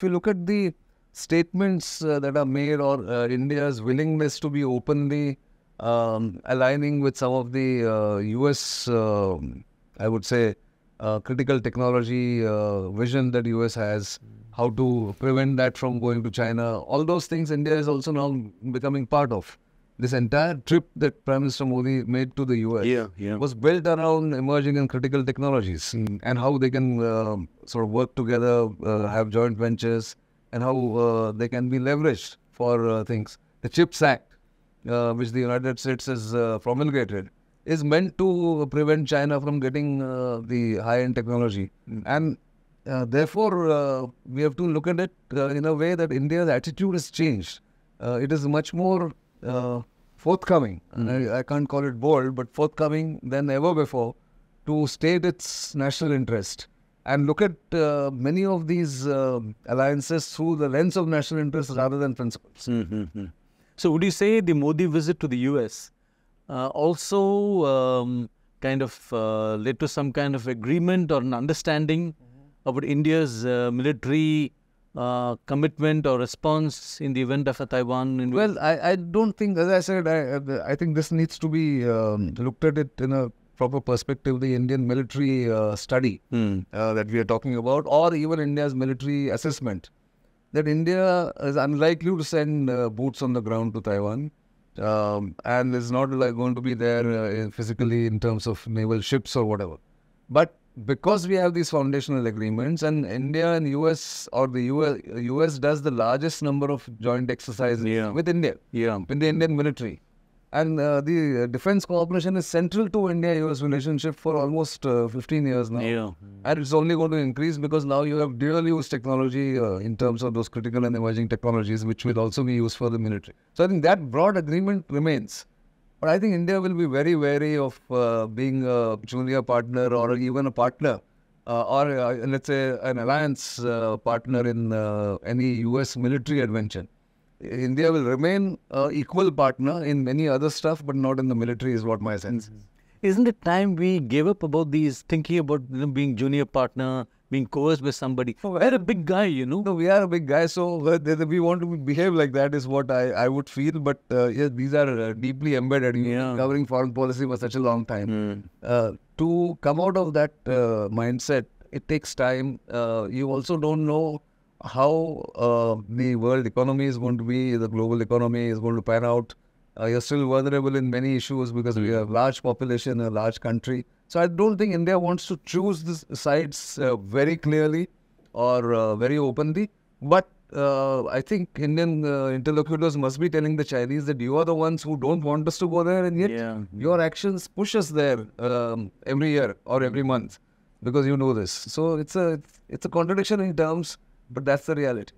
if you look at the statements that are made, or India's willingness to be openly aligning with some of the US, I would say, critical technology vision that US has, how to prevent that from going to China, all those things India is also now becoming part of. This entire trip that Prime Minister Modi made to the US was built around emerging and critical technologies and how they can sort of work together, have joint ventures, and how they can be leveraged for things. The CHIPS Act, which the United States has promulgated, is meant to prevent China from getting the high-end technology. And therefore, we have to look at it in a way that India's attitude has changed. It is much more forthcoming. I can't call it bold, but forthcoming than ever before to state its national interest and look at many of these alliances through the lens of national interest rather than principles. So would you say the Modi visit to the US also kind of led to some kind of agreement or an understanding about India's military commitment or response in the event of a Taiwan? Well, I don't think, as I said, I think this needs to be looked at it in a proper perspective. The Indian military study that we are talking about, or even India's military assessment, that India is unlikely to send boots on the ground to Taiwan, and is not like going to be there physically in terms of naval ships or whatever. But because we have these foundational agreements, and India and US, or the US does the largest number of joint exercises with India, with the Indian military. And the defense cooperation is central to India-US relationship for almost 15 years now. And it's only going to increase because now you have dual-use technology in terms of those critical and emerging technologies, which will also be used for the military. So I think that broad agreement remains. But I think India will be very wary of being a junior partner or even a partner or let's say an alliance partner in any US military adventure. India will remain an equal partner in many other stuff, but not in the military is what my sense is. Isn't it time we gave up about these, thinking about being junior partner, being coerced by somebody? We're a big guy, No, we are a big guy, so we want to behave like that is what I would feel. But yes, these are deeply embedded. Covering foreign policy for such a long time. To come out of that mindset, it takes time. You also don't know how the world economy is going to be, the global economy is going to pan out. You're still vulnerable in many issues because we have large population, a large country. So I don't think India wants to choose the sides very clearly or very openly. But I think Indian interlocutors must be telling the Chinese that you are the ones who don't want us to go there, and yet your actions push us there every year or every month because you know this. So it's a contradiction in terms, but that's the reality.